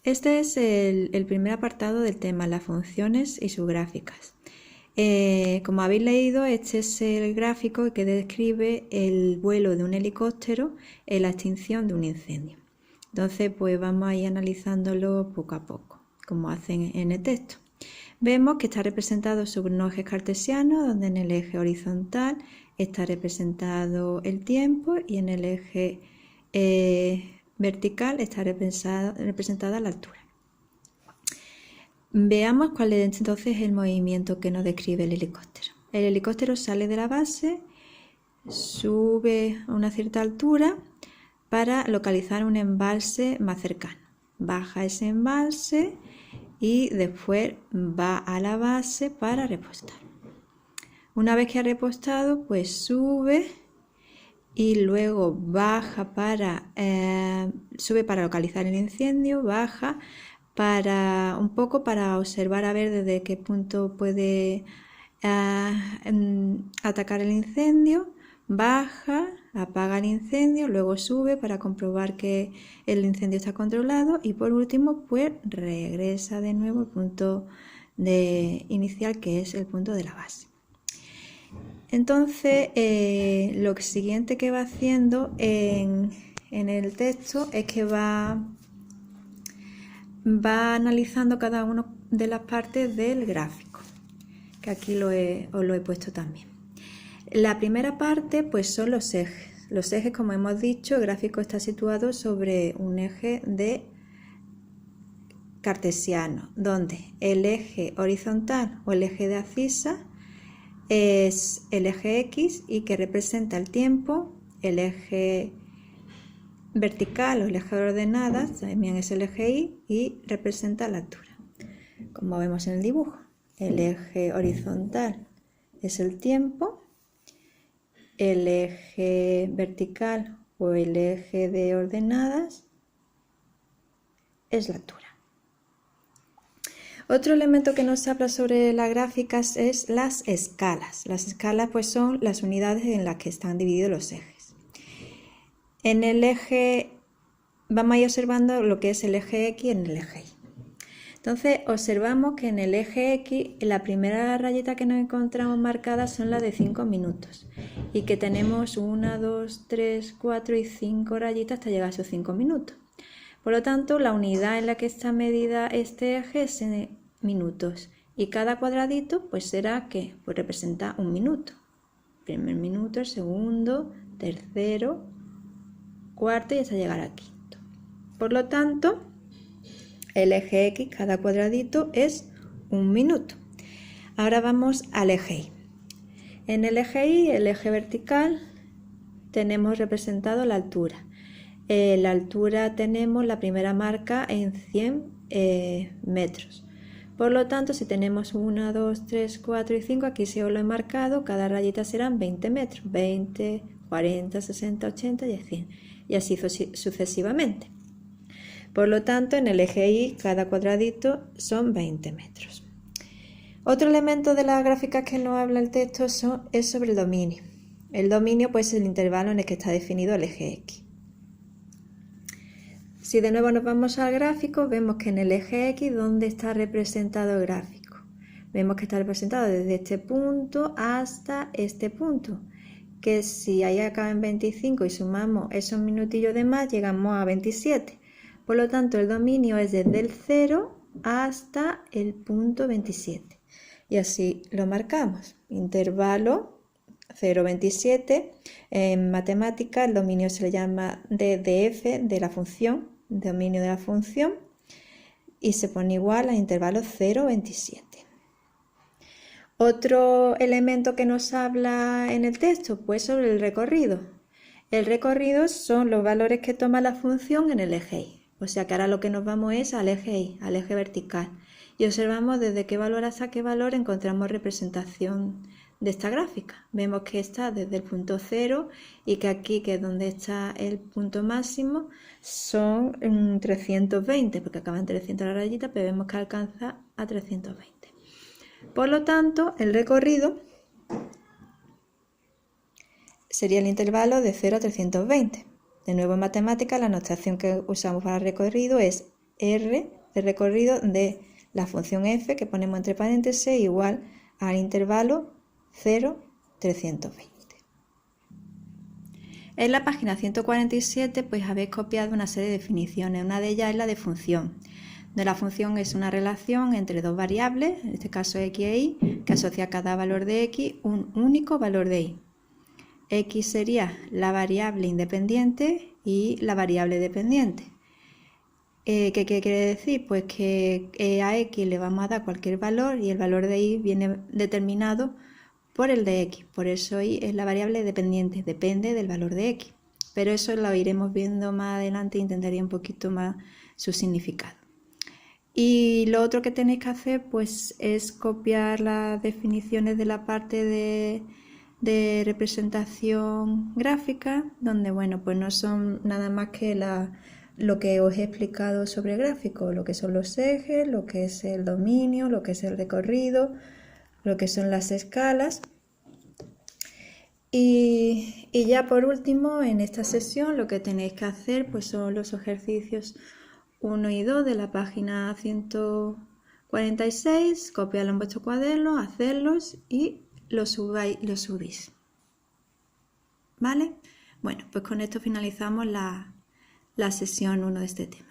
Este es el primer apartado del tema, las funciones y sus gráficas. Como habéis leído, este es el gráfico que describe el vuelo de un helicóptero en la extinción de un incendio. Entonces, pues vamos a ir analizándolo poco a poco, como hacen en el texto. Vemos que está representado sobre un eje cartesiano, donde en el eje horizontal está representado el tiempo y en el eje vertical está representada la altura. Veamos cuál es entonces el movimiento que nos describe el helicóptero. El helicóptero sale de la base, sube a una cierta altura para localizar un embalse más cercano. Baja ese embalse y después va a la base para repostar. Una vez que ha repostado, pues sube y luego baja sube para localizar el incendio, baja un poco para observar a ver desde qué punto puede atacar el incendio, baja, apaga el incendio, luego sube para comprobar que el incendio está controlado y por último pues regresa de nuevo al punto inicial, que es el punto de la base. Entonces lo siguiente que va haciendo en el texto es que va analizando cada una de las partes del gráfico, que aquí os lo he puesto también. La primera parte pues son los ejes. Los ejes, como hemos dicho, el gráfico está situado sobre un eje de cartesiano, donde el eje horizontal o el eje de abscisa es el eje X y que representa el tiempo, el eje vertical o el eje de ordenadas también es el eje Y y representa la altura, como vemos en el dibujo. El eje horizontal es el tiempo, el eje vertical o el eje de ordenadas es la altura. Otro elemento que nos habla sobre las gráficas es las escalas. Las escalas pues son las unidades en las que están divididos los ejes. En el eje vamos a ir observando lo que es el eje X en el eje Y. Entonces observamos que en el eje X la primera rayita que nos encontramos marcada son las de 5 minutos y que tenemos 1, 2, 3, 4 y 5 rayitas hasta llegar a esos 5 minutos. Por lo tanto, la unidad en la que está medida este eje es en minutos y cada cuadradito pues será que pues representa un minuto. Primer minuto, el segundo, tercero, cuarto y hasta llegar al quinto. Por lo tanto, el eje X, cada cuadradito es un minuto. Ahora vamos al eje Y. En el eje Y, el eje vertical, tenemos representado la altura. La altura tenemos la primera marca en 100 metros. Por lo tanto, si tenemos 1, 2, 3, 4 y 5, aquí se os lo he marcado, cada rayita serán 20 metros. 20, 40, 60, 80 y 100. Y así sucesivamente. Por lo tanto, en el eje Y, cada cuadradito son 20 metros. Otro elemento de la gráfica que nos habla el texto es sobre el dominio. El dominio pues, es el intervalo en el que está definido el eje X. Si de nuevo nos vamos al gráfico, vemos que en el eje X, ¿dónde está representado el gráfico? Vemos que está representado desde este punto hasta este punto, que si ahí acaba en 25 y sumamos esos minutillos de más, llegamos a 27. Por lo tanto, el dominio es desde el 0 hasta el punto 27. Y así lo marcamos. Intervalo 0,27. En matemática el dominio se le llama DDF de la función, dominio de la función, y se pone igual al intervalo 0,27. Otro elemento que nos habla en el texto, pues sobre el recorrido. El recorrido son los valores que toma la función en el eje Y. O sea que ahora lo que nos vamos es al eje Y, al eje vertical. Y observamos desde qué valor hasta qué valor encontramos representación de esta gráfica. Vemos que está desde el punto 0 y que aquí, que es donde está el punto máximo, son 320, porque acaba en 300 la rayita, pero vemos que alcanza a 320. Por lo tanto, el recorrido sería el intervalo de 0 a 320. De nuevo en matemáticas, la notación que usamos para el recorrido es R de recorrido de la función f que ponemos entre paréntesis igual al intervalo 0, 320. En la página 147 pues habéis copiado una serie de definiciones. Una de ellas es la de función. De la función es una relación entre dos variables, en este caso x e y, que asocia a cada valor de x un único valor de y. X sería la variable independiente y la variable dependiente. ¿Qué quiere decir? Pues que a x le vamos a dar cualquier valor y el valor de y viene determinado por el de x. Por eso y es la variable dependiente, depende del valor de x. Pero eso lo iremos viendo más adelante e intentaría un poquito más su significado. Y lo otro que tenéis que hacer pues es copiar las definiciones de la parte de representación gráfica, donde bueno, pues no son nada más que lo que os he explicado sobre gráfico, lo que son los ejes, lo que es el dominio, lo que es el recorrido, lo que son las escalas. Y ya por último, en esta sesión lo que tenéis que hacer pues son los ejercicios 1 y 2 de la página 146, copiarlo en vuestro cuaderno, hacerlos y los subís. ¿Vale? Bueno, pues con esto finalizamos la sesión 1 de este tema.